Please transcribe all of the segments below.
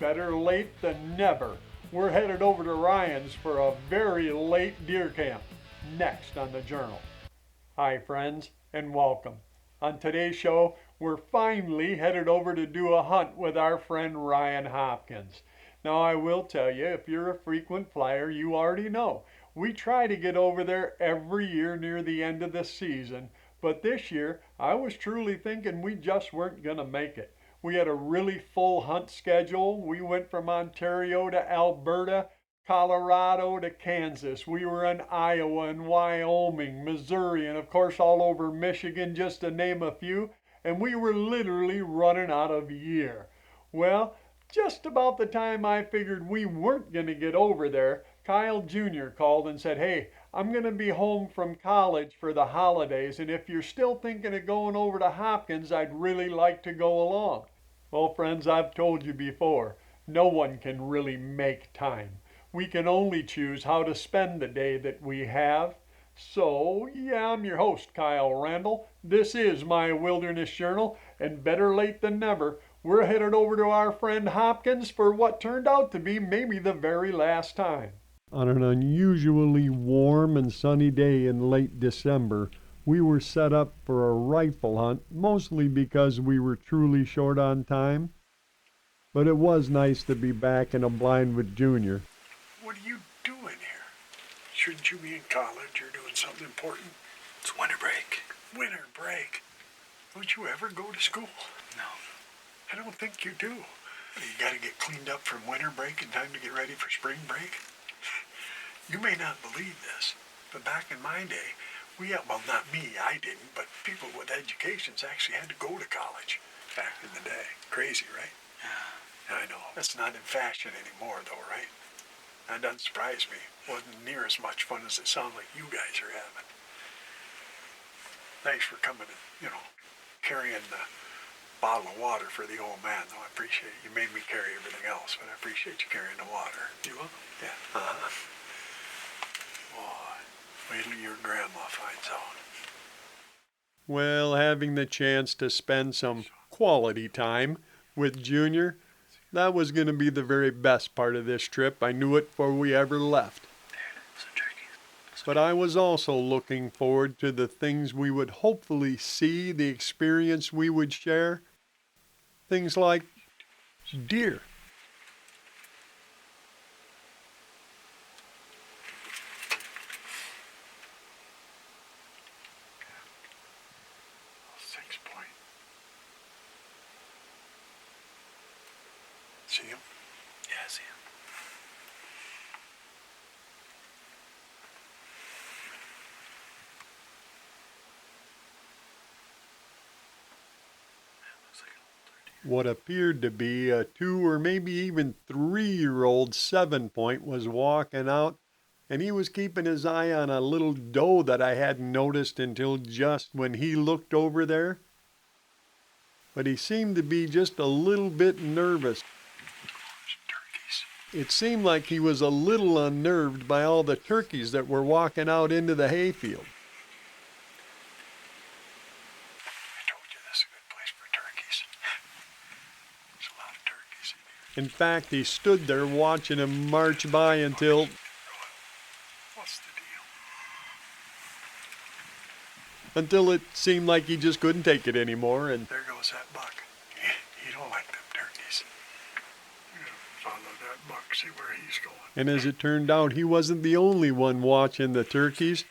Better late than never. We're headed over to Ryan's for a very late deer camp. Next on the Journal. Hi, friends, and welcome. On today's show, we're finally headed over to do a hunt with our friend Ryan Hopkins. Now, I will tell you, if you're a frequent flyer, you already know. We try to get over there every year near the end of the season, but this year, I was truly thinking we just weren't going to make it. We had a really full hunt schedule. We went from Ontario to Alberta, Colorado to Kansas. We were in Iowa and Wyoming, Missouri, and of course all over Michigan, just to name a few. And we were literally running out of year. Well, just about the time I figured we weren't going to get over there, Kyle Jr. called and said, "Hey, I'm going to be home from college for the holidays, and if you're still thinking of going over to Hopkins, I'd really like to go along." Well, friends, I've told you before, no one can really make time. We can only choose how to spend the day that we have. So, yeah, I'm your host, Kyle Randall. This is my Wilderness Journal, and better late than never, we're headed over to our friend Hopkins for what turned out to be maybe the very last time. On an unusually warm and sunny day in late December, we were set up for a rifle hunt, mostly because we were truly short on time. But it was nice to be back in a blind with Junior. What are you doing here? Shouldn't you be in college or doing something important? It's winter break. Winter break? Don't you ever go to school? No. I don't think you do. You gotta get cleaned up from winter break in time to get ready for spring break. You may not believe this, but back in my day, well, not me, I didn't, but people with educations actually had to go to college back in the day. Crazy, right? Yeah. I know. That's not in fashion anymore, though, right? That doesn't surprise me. Wasn't near as much fun as it sounds like you guys are having. Thanks for coming and, carrying the bottle of water for the old man, though. I appreciate it. You made me carry everything else, but I appreciate you carrying the water. You will? Yeah. Boy, wait till your grandma finds out. Well, having the chance to spend some quality time with Junior, that was going to be the very best part of this trip. I knew it before we ever left. Some turkeys. But I was also looking forward to the things we would hopefully see, the experience we would share. Things like deer. See him? Yeah, I see him. What appeared to be a 2 or maybe even 3-year-old 7-point was walking out, and he was keeping his eye on a little doe that I hadn't noticed until just when he looked over there. But he seemed to be just a little bit nervous. It seemed like he was a little unnerved by all the turkeys that were walking out into the hayfield. I told you this is a good place for turkeys. There's a lot of turkeys in here. In fact, he stood there watching him march by until... What's the deal? Until it seemed like he just couldn't take it anymore, and... There goes that buck. He don't like them turkeys. Follow that buck, see where he's going. And as it turned out, he wasn't the only one watching the turkeys.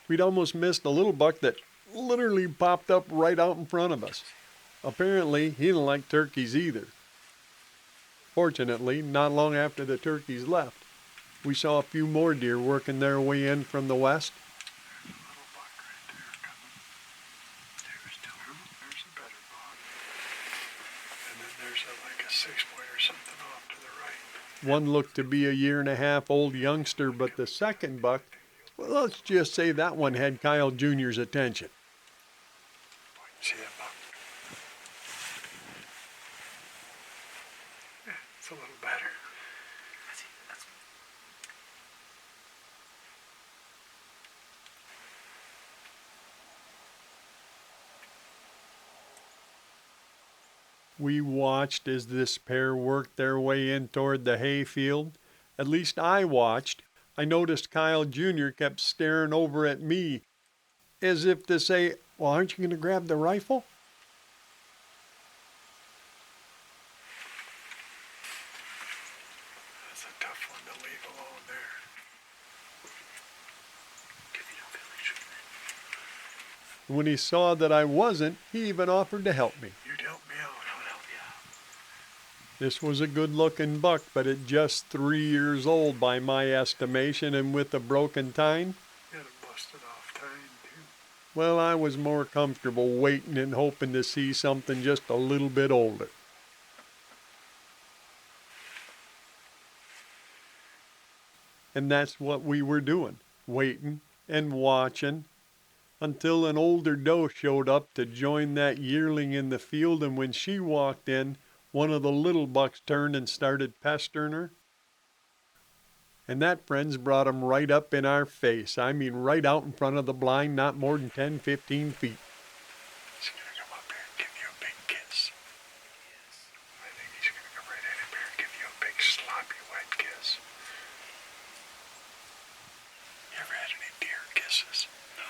We'd almost missed a little buck that literally popped up right out in front of us. Apparently, he didn't like turkeys either. Fortunately, not long after the turkeys left, we saw a few more deer working their way in from the west. There's a little buck right there coming. There's a better buck. And then there's like a 6-point or something off to the right. One looked to be a 1.5-year-old youngster, but the second buck, well, let's just say that one had Kyle Jr.'s attention. See that buck? Yeah, it's a little better. We watched as this pair worked their way in toward the hayfield. At least I watched. I noticed Kyle Jr. kept staring over at me as if to say, well, aren't you going to grab the rifle? That's a tough one to leave alone there. Give you no feeling shooting it. When he saw that I wasn't, he even offered to help me. You'd help me out. I'll help you out. This was a good-looking buck, but at just 3 years old by my estimation and with a broken tine, You had a busted off time, too. well, I was more comfortable waiting and hoping to see something just a little bit older. And that's what we were doing, waiting and watching until an older doe showed up to join that yearling in the field, and when she walked in, one of the little bucks turned and started pestering her. And that, friends, brought him right up in our face. I mean, right out in front of the blind, not more than 10, 15 feet. He's gonna come up here and give you a big kiss. Yes. I think he's gonna come right in here and give you a big sloppy wet kiss. You ever had any deer kisses? No.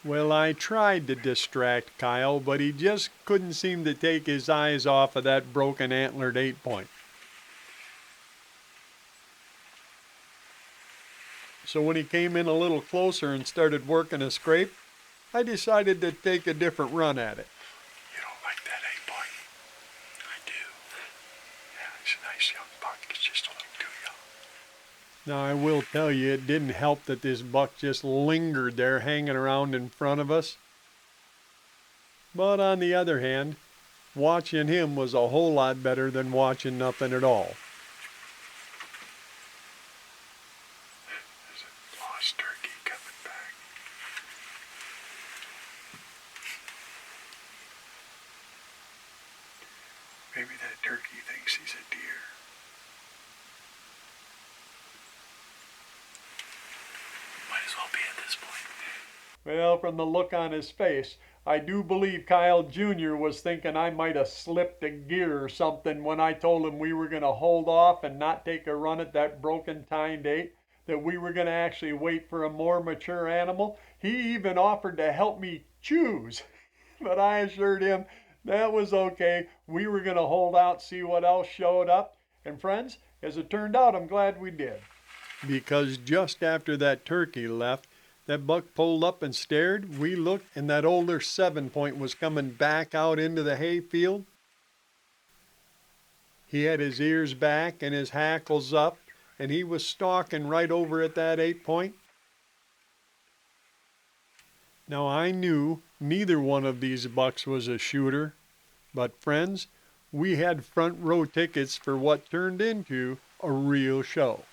Well, I tried to distract Kyle, but he just couldn't seem to take his eyes off of that broken antlered 8-point. So when he came in a little closer and started working a scrape, I decided to take a different run at it. You don't like that 8-point? I do. Yeah, he's a nice young buck. He's just a little too young. Now, I will tell you, it didn't help that this buck just lingered there hanging around in front of us. But on the other hand, watching him was a whole lot better than watching nothing at all. There's a lost turkey coming back. Maybe that turkey thinks he's a deer. Might as well be at this point. Well, from the look on his face, I do believe Kyle Jr. was thinking I might have slipped a gear or something when I told him we were going to hold off and not take a run at that broken tined 8, that we were going to actually wait for a more mature animal. He even offered to help me choose, but I assured him that was okay. We were going to hold out, see what else showed up. And friends, as it turned out, I'm glad we did. Because just after that turkey left, that buck pulled up and stared. We looked, and that older 7-point was coming back out into the hayfield. He had his ears back and his hackles up, and he was stalking right over at that 8-point. Now, I knew neither one of these bucks was a shooter, but friends, we had front row tickets for what turned into a real show.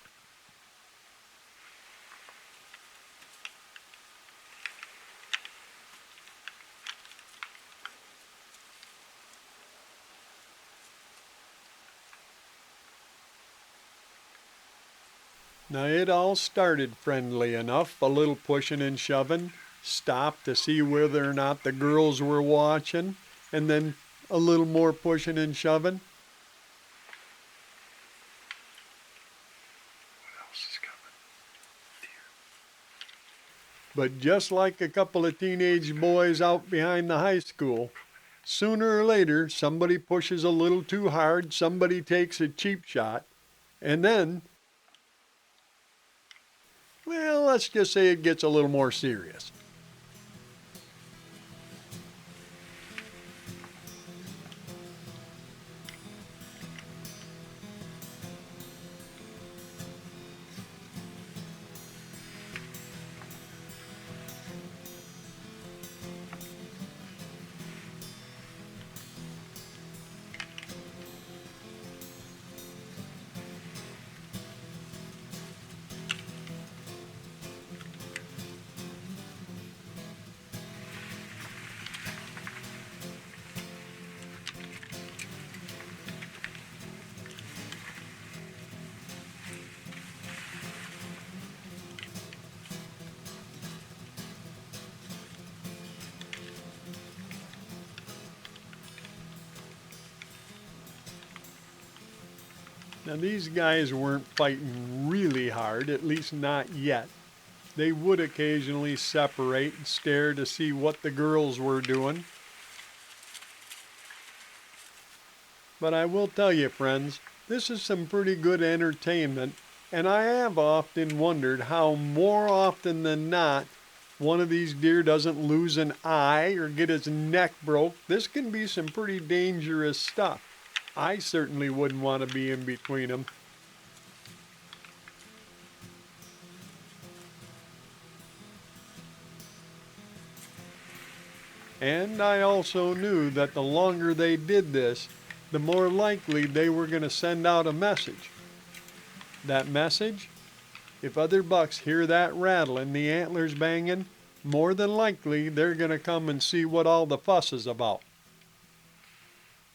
Now, it all started friendly enough, a little pushing and shoving, stopped to see whether or not the girls were watching, and then a little more pushing and shoving. What else is coming? But just like a couple of teenage boys out behind the high school, sooner or later somebody pushes a little too hard, somebody takes a cheap shot, and then, well, let's just say it gets a little more serious. Now these guys weren't fighting really hard, at least not yet. They would occasionally separate and stare to see what the girls were doing. But I will tell you, friends, this is some pretty good entertainment, and I have often wondered how more often than not one of these deer doesn't lose an eye or get its neck broke. This can be some pretty dangerous stuff. I certainly wouldn't want to be in between them. And I also knew that the longer they did this, the more likely they were going to send out a message. That message? If other bucks hear that rattling, the antlers banging, more than likely they're going to come and see what all the fuss is about.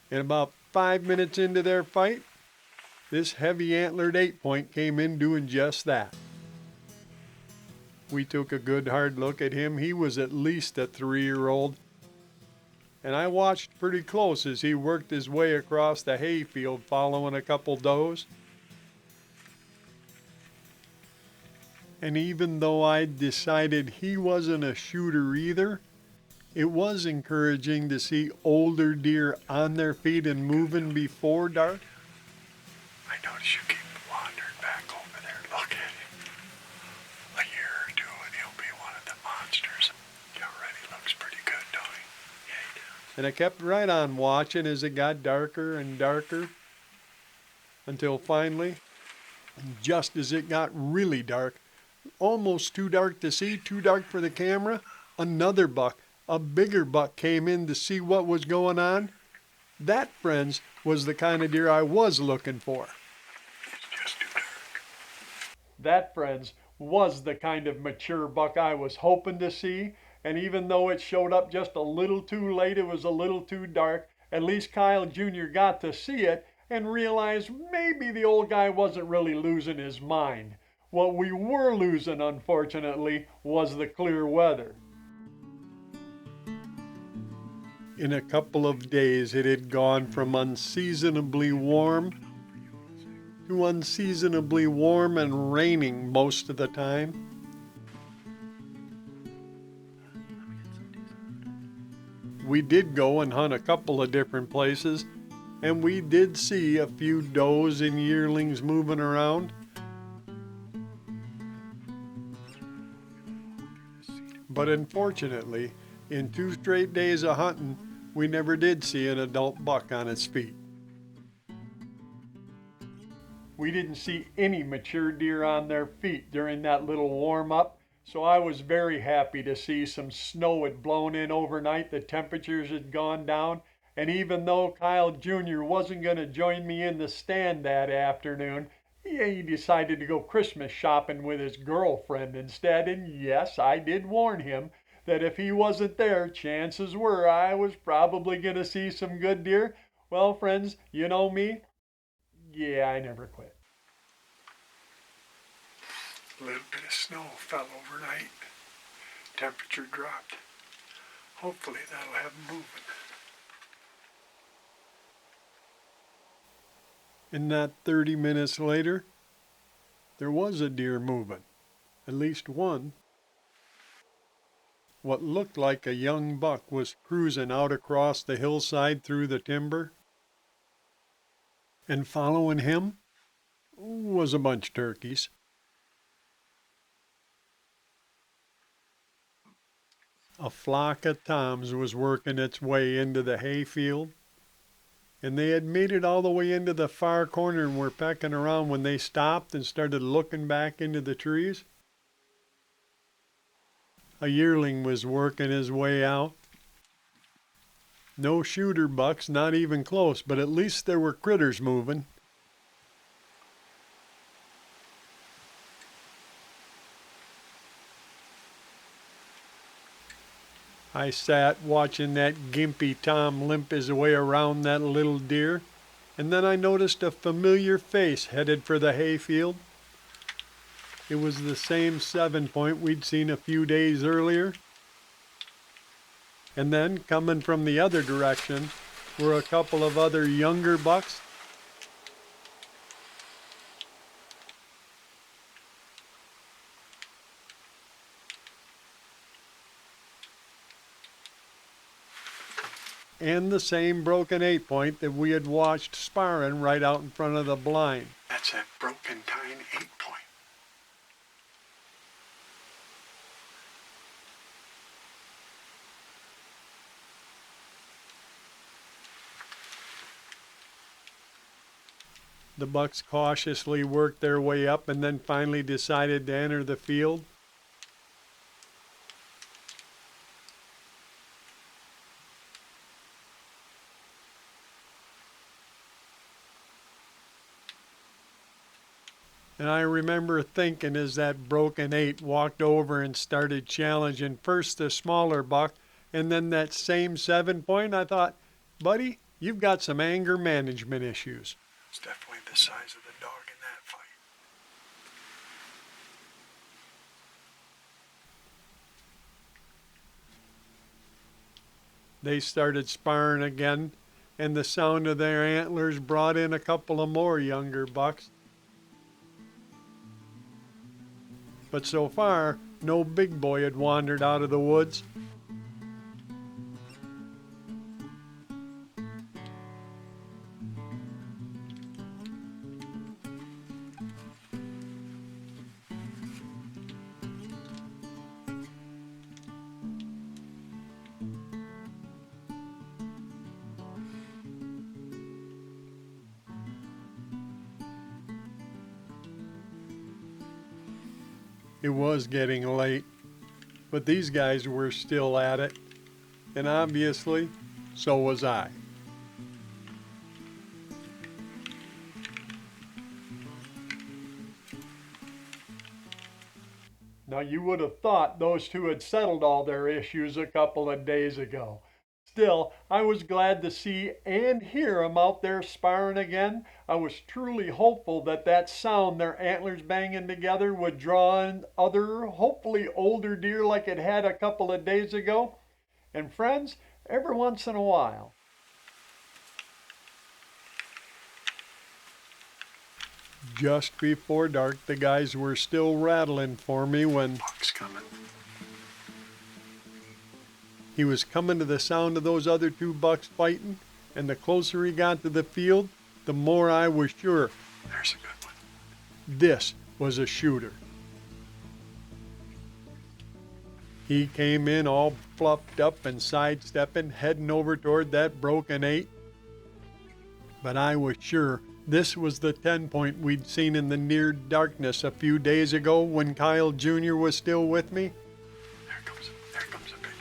And about 5 minutes into their fight, this heavy antlered 8-point came in doing just that. We took a good hard look at him. He was at least a 3-year-old. And I watched pretty close as he worked his way across the hayfield following a couple does. And even though I'd decided he wasn't a shooter either, it was encouraging to see older deer on their feet and moving before dark. I notice you keep wandering back over there. Look at him. A year or two and he'll be one of the monsters. He already looks pretty good, don't he? Yeah, he does. And I kept right on watching as it got darker and darker until finally, just as it got really dark, almost too dark to see, too dark for the camera, another buck, a bigger buck, came in to see what was going on. That, friends, was the kind of deer I was looking for. It's just too dark. That, friends, was the kind of mature buck I was hoping to see. And even though it showed up just a little too late, it was a little too dark, at least Kyle Jr. got to see it and realized maybe the old guy wasn't really losing his mind. What we were losing, unfortunately, was the clear weather. In a couple of days, it had gone from unseasonably warm to unseasonably warm and raining most of the time. We did go and hunt a couple of different places, and we did see a few does and yearlings moving around. But unfortunately, in 2 straight days of hunting, we never did see an adult buck on its feet. We didn't see any mature deer on their feet during that little warm-up, so I was very happy to see some snow had blown in overnight, the temperatures had gone down, and even though Kyle Jr. wasn't going to join me in the stand that afternoon, he decided to go Christmas shopping with his girlfriend instead, and yes, I did warn him that if he wasn't there, chances were I was probably going to see some good deer. Well, friends, you know me. Yeah, I never quit. A little bit of snow fell overnight. Temperature dropped. Hopefully that'll have them moving. And not 30 minutes later, there was a deer moving, at least one. What looked like a young buck was cruising out across the hillside through the timber. And following him was a bunch of turkeys. A flock of toms was working its way into the hayfield, and they had made it all the way into the far corner and were pecking around when they stopped and started looking back into the trees. A yearling was working his way out. No shooter bucks, not even close, but at least there were critters moving. I sat watching that gimpy tom limp his way around that little deer, and then I noticed a familiar face headed for the hayfield. It was the same 7-point we'd seen a few days earlier. And then, coming from the other direction, were a couple of other younger bucks. and the same broken 8-point that we had watched sparring right out in front of the blind. That's that broken tine 8-point. The bucks cautiously worked their way up and then finally decided to enter the field. And I remember thinking as that broken 8 walked over and started challenging first the smaller buck and then that same 7-point, I thought, buddy, you've got some anger management issues. It's definitely the size of the dog in that fight. They started sparring again, and the sound of their antlers brought in a couple of more younger bucks. But so far, no big boy had wandered out of the woods. It was getting late, but these guys were still at it, and obviously, so was I. Now you would have thought those two had settled all their issues a couple of days ago. Still, I was glad to see and hear 'em out there sparring again. I was truly hopeful that that sound, their antlers banging together, would draw in other, hopefully older deer like it had a couple of days ago. And friends, every once in a while, just before dark, the guys were still rattling for me when Buck's coming. he was coming to the sound of those other two bucks fighting, and the closer he got to the field, the more I was sure There's a good one. this was a shooter. He came in all fluffed up and sidestepping, heading over toward that broken 8. But I was sure this was the 10-point we'd seen in the near darkness a few days ago when Kyle Jr. was still with me. There comes a big.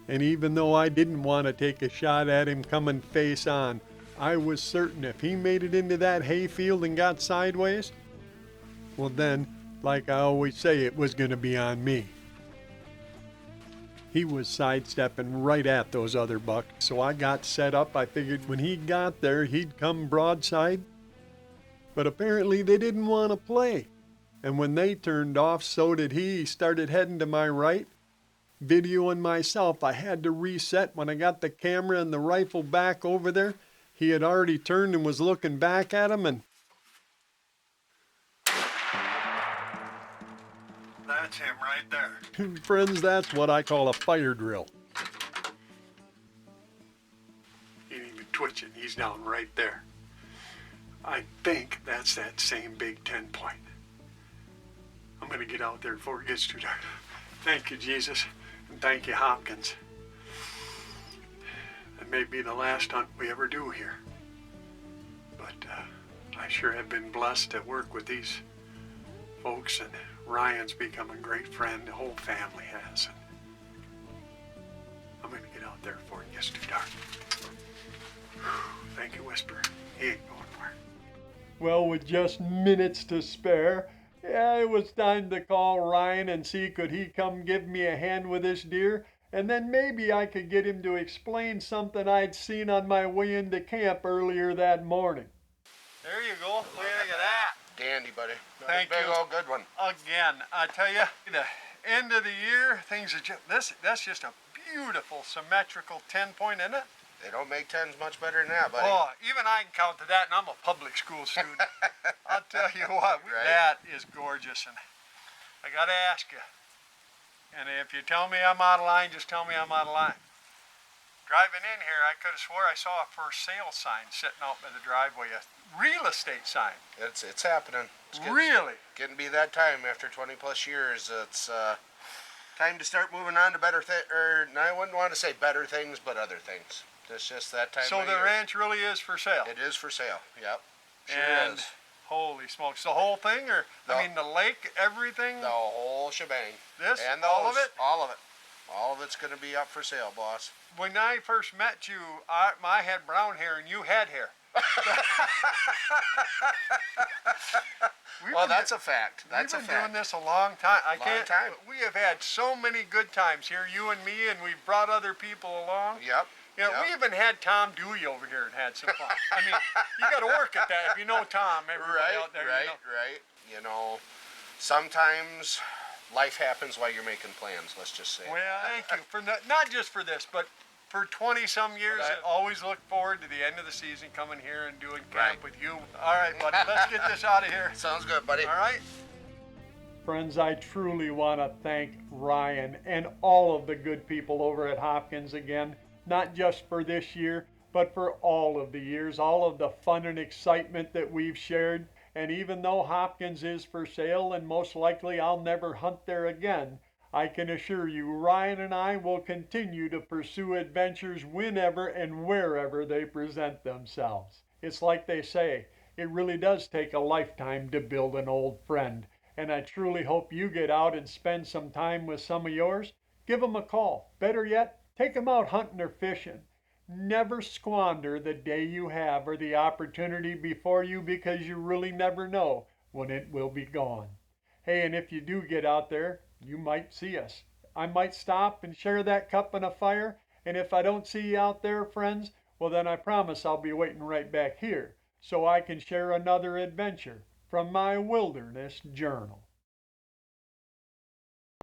And even though I didn't want to take a shot at him coming face on, I was certain if he made it into that hayfield and got sideways, well then, like I always say, it was going to be on me. He was sidestepping right at those other bucks, so I got set up. I figured when he got there, he'd come broadside. But apparently they didn't want to play. And when they turned off, so did he. He started heading to my right. Videoing myself, I had to reset. When I got the camera and the rifle back over there, he had already turned and was looking back at him, and That's him right there. friends, that's what I call a fire drill. He ain't even twitching. He's down right there. I think that's that same big 10-point. I'm going to get out there before it gets too dark. Thank you, Jesus, and thank you, Hopkins. That may be the last hunt we ever do here. But I sure have been blessed to work with these folks, and Ryan's become a great friend. The whole family has. And I'm going to get out there before it gets too dark. Thank you, Whisper. He ain't going nowhere. Well, with just minutes to spare, yeah, it was time to call Ryan and see could he come give me a hand with this deer, and then maybe I could get him to explain something I'd seen on my way into camp earlier that morning. There you go. Look at that. Dandy, buddy. Thank Big you. old good one. Again, I tell you, the end of the year, things are just, that's just a beautiful symmetrical 10-point, isn't it? They don't make tens much better than that, buddy. Oh, even I can count to that, and I'm a public school student. I'll tell you what, Right. that is gorgeous, and I got to ask you, and if you tell me I'm out of line, just tell me I'm out of line. Driving in here, I could have swore I saw a for sale sign sitting out by the driveway, a real estate sign. It's happening. Really? Getting to be that time after 20 plus years. It's time to start moving on to better things. Or I wouldn't want to say better things, but other things. It's just that time So of the year. ranch really is for sale? It is for sale. Yep. Sure And is. holy smokes, the whole thing? Or, No. I mean, the lake, everything? The whole shebang. This? And all of it? All of it. All of it's going to be up for sale, boss. When I first met you, I had brown hair and you had hair. Well, that's a fact. We've That's a been fact. doing this a long time. Long time. We have had so many good times here, you and me, and we've brought other people along. Yep. You know, Yep. we even had Tom Dewey over here and had some fun. I mean, you got to work at that if you know Tom. Everybody Right, out there, right, you know. right. You know, sometimes life happens while you're making plans. Let's just say. Well, thank you for not just for this, but for 20-some years. I always look forward to the end of the season coming here and doing camp Right. with you. All right, buddy, let's get this out of here. Sounds good, buddy. All right. Friends, I truly want to thank Ryan and all of the good people over at Hopkins again, not just for this year, but for all of the years, all of the fun and excitement that we've shared. And even though Hopkins is for sale and most likely I'll never hunt there again, I can assure you Ryan and I will continue to pursue adventures whenever and wherever they present themselves. It's like they say, it really does take a lifetime to build an old friend. And I truly hope you get out and spend some time with some of yours. Give them a call. Better yet, take them out hunting or fishing. Never squander the day you have or the opportunity before you because you really never know when it will be gone. Hey, and if you do get out there, you might see us. I might stop and share that cup and a fire, and if I don't see you out there, friends, well then I promise I'll be waiting right back here so I can share another adventure from my wilderness journal.